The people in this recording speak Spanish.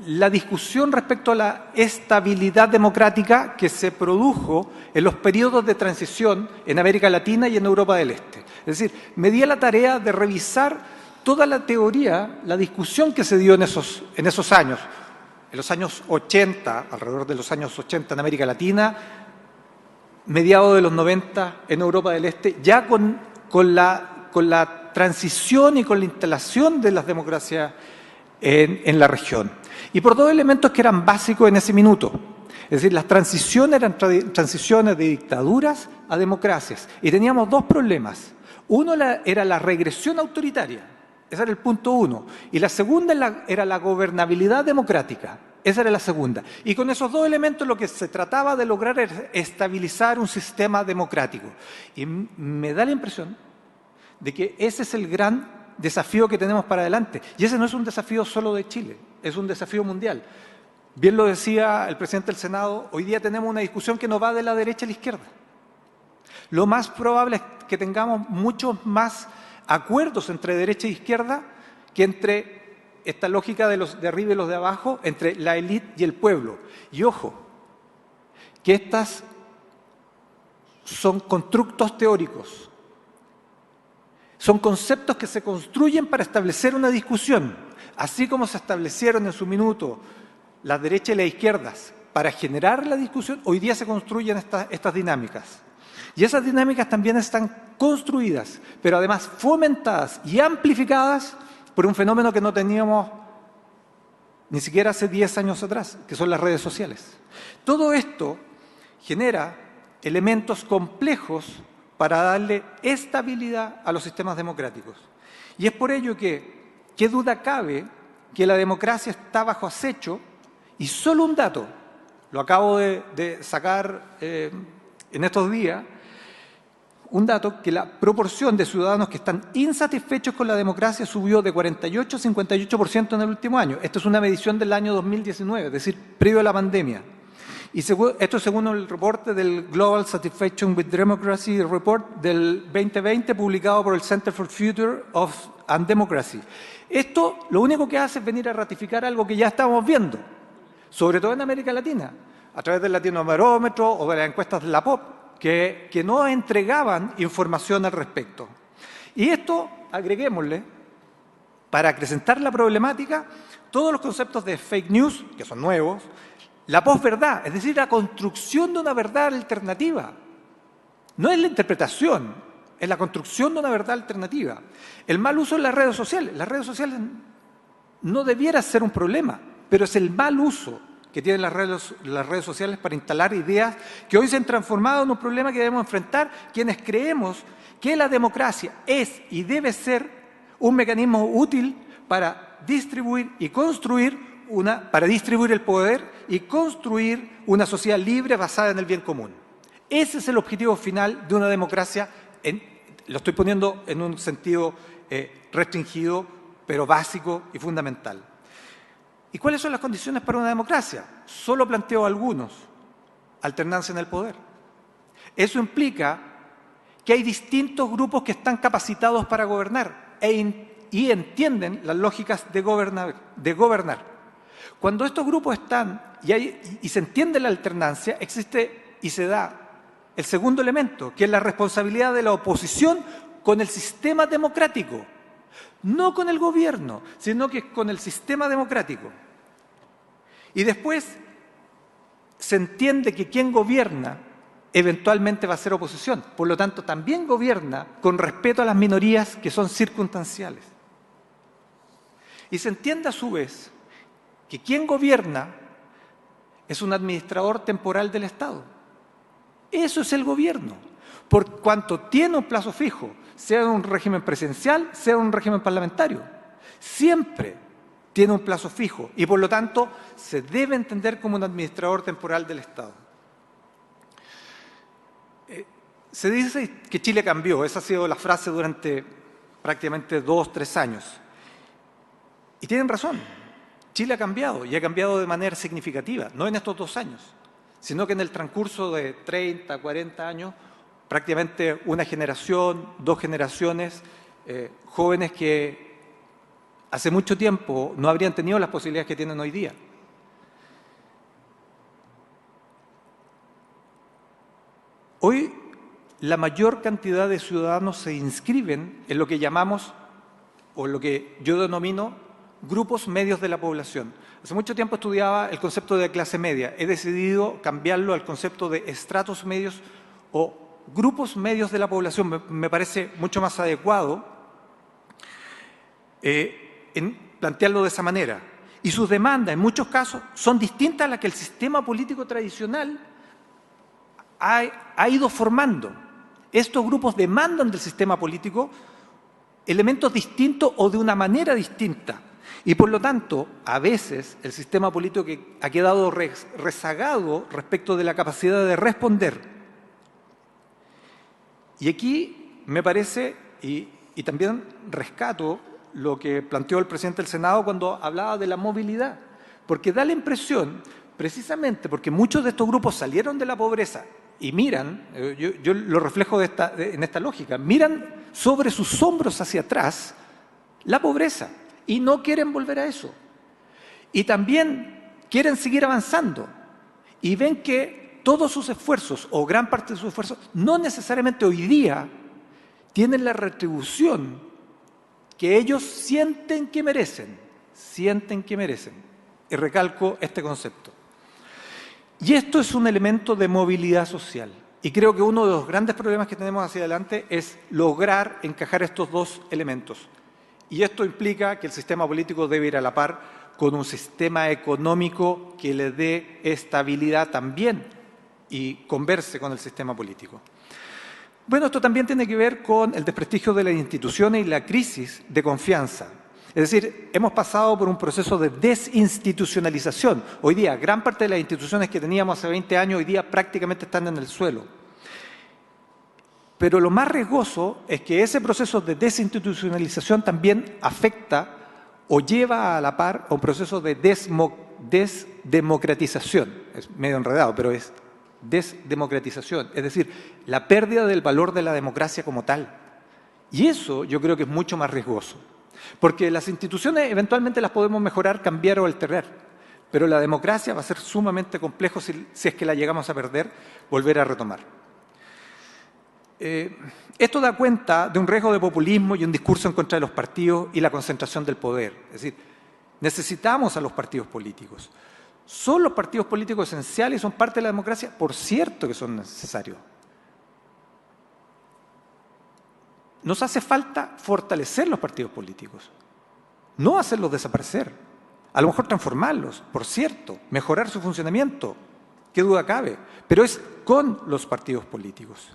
la discusión respecto a la estabilidad democrática que se produjo en los periodos de transición en América Latina y en Europa del Este. Es decir, me di a la tarea de revisar toda la teoría, la discusión que se dio en esos años, en los años 80, alrededor de los años 80 en América Latina, mediados de los 90 en Europa del Este, ya con la transición y con la instalación de las democracias en la región. Y por dos elementos que eran básicos en ese minuto. Es decir, las transiciones eran transiciones de dictaduras a democracias. Y teníamos dos problemas. Uno era la regresión autoritaria. Ese era el punto uno. Y la segunda era la gobernabilidad democrática. Esa era la segunda. Y con esos dos elementos lo que se trataba de lograr era estabilizar un sistema democrático. Y me da la impresión de que ese es el gran desafío que tenemos para adelante. Y ese no es un desafío solo de Chile, es un desafío mundial. Bien lo decía el presidente del Senado, hoy día tenemos una discusión que no va de la derecha a la izquierda. Lo más probable es que tengamos muchos más acuerdos entre derecha e izquierda que entre esta lógica de los de arriba y los de abajo, entre la élite y el pueblo. Y ojo, que estas son constructos teóricos. Son conceptos que se construyen para establecer una discusión, así como se establecieron en su minuto la derecha y las izquierdas para generar la discusión, hoy día se construyen estas dinámicas. Y esas dinámicas también están construidas, pero además fomentadas y amplificadas por un fenómeno que no teníamos ni siquiera hace 10 años atrás, que son las redes sociales. Todo esto genera elementos complejos para darle estabilidad a los sistemas democráticos. Y es por ello que, qué duda cabe, que la democracia está bajo acecho, y solo un dato, lo acabo de sacar en estos días, un dato que la proporción de ciudadanos que están insatisfechos con la democracia subió de 48 a 58% en el último año. Esto es una medición del año 2019, es decir, previo a la pandemia. Y esto según el reporte del Global Satisfaction with Democracy Report del 2020 publicado por el Center for Future and Democracy. Esto lo único que hace es venir a ratificar algo que ya estamos viendo, sobre todo en América Latina, a través del Latinobarómetro o de las encuestas de la POP, que no entregaban información al respecto. Y esto, agreguémosle, para acrecentar la problemática, todos los conceptos de fake news, que son nuevos, la posverdad, es decir, la construcción de una verdad alternativa. No es la interpretación, es la construcción de una verdad alternativa. El mal uso de las redes sociales. Las redes sociales no debiera ser un problema, pero es el mal uso que tienen las redes sociales para instalar ideas que hoy se han transformado en un problema que debemos enfrentar quienes creemos que la democracia es y debe ser un mecanismo útil para distribuir y construir para distribuir el poder y construir una sociedad libre basada en el bien común. Ese es el objetivo final de una democracia, lo estoy poniendo en un sentido restringido, pero básico y fundamental. ¿Y cuáles son las condiciones para una democracia? Solo planteo algunos. Alternancia en el poder. Eso implica que hay distintos grupos que están capacitados para gobernar y entienden las lógicas de gobernar. Cuando estos grupos están y se entiende la alternancia, existe y se da el segundo elemento, que es la responsabilidad de la oposición con el sistema democrático. No con el gobierno, sino que con el sistema democrático. Y después se entiende que quien gobierna eventualmente va a ser oposición. Por lo tanto, también gobierna con respeto a las minorías que son circunstanciales. Y se entiende a su vez que quien gobierna es un administrador temporal del Estado. Eso es el gobierno, por cuanto tiene un plazo fijo, sea un régimen presidencial, sea un régimen parlamentario. Siempre tiene un plazo fijo y por lo tanto se debe entender como un administrador temporal del Estado. Se dice que Chile cambió, esa ha sido la frase durante prácticamente 2 o 3 años. Y tienen razón, Chile ha cambiado y ha cambiado de manera significativa, no en estos 2 años, sino que en el transcurso de 30, 40 años, prácticamente una generación, 2 generaciones, jóvenes que hace mucho tiempo no habrían tenido las posibilidades que tienen hoy día. Hoy la mayor cantidad de ciudadanos se inscriben en lo que llamamos, o lo que yo denomino, grupos medios de la población. Hace mucho tiempo estudiaba el concepto de clase media. He decidido cambiarlo al concepto de estratos medios o grupos medios de la población. Me parece mucho más adecuado en plantearlo de esa manera. Y sus demandas, en muchos casos, son distintas a las que el sistema político tradicional ha ido formando. Estos grupos demandan del sistema político elementos distintos o de una manera distinta. Y por lo tanto, a veces el sistema político ha quedado rezagado respecto de la capacidad de responder. Y aquí me parece, y también rescato lo que planteó el presidente del Senado cuando hablaba de la movilidad, porque da la impresión, precisamente porque muchos de estos grupos salieron de la pobreza y miran, yo lo reflejo en esta lógica, miran sobre sus hombros hacia atrás la pobreza y no quieren volver a eso. Y también quieren seguir avanzando y ven que todos sus esfuerzos o gran parte de sus esfuerzos no necesariamente hoy día tienen la retribución que ellos sienten que merecen. Y recalco este concepto. Y esto es un elemento de movilidad social. Y creo que uno de los grandes problemas que tenemos hacia adelante es lograr encajar estos dos elementos. Y esto implica que el sistema político debe ir a la par con un sistema económico que le dé estabilidad también y converse con el sistema político. Bueno, esto también tiene que ver con el desprestigio de las instituciones y la crisis de confianza. Es decir, hemos pasado por un proceso de desinstitucionalización. Hoy día, gran parte de las instituciones que teníamos hace 20 años, hoy día prácticamente están en el suelo. Pero lo más riesgoso es que ese proceso de desinstitucionalización también afecta o lleva a la par a un proceso de desdemocratización. Es medio enredado, pero es desdemocratización, es decir, la pérdida del valor de la democracia como tal. Y eso yo creo que es mucho más riesgoso. Porque las instituciones eventualmente las podemos mejorar, cambiar o alterar, pero la democracia va a ser sumamente complejo si es que la llegamos a perder, volver a retomar. Esto da cuenta de un riesgo de populismo y un discurso en contra de los partidos y la concentración del poder. Es decir, necesitamos a los partidos políticos. ¿Son los partidos políticos esenciales y son parte de la democracia? Por cierto que son necesarios. Nos hace falta fortalecer los partidos políticos, no hacerlos desaparecer, a lo mejor transformarlos, por cierto, mejorar su funcionamiento, qué duda cabe, pero es con los partidos políticos.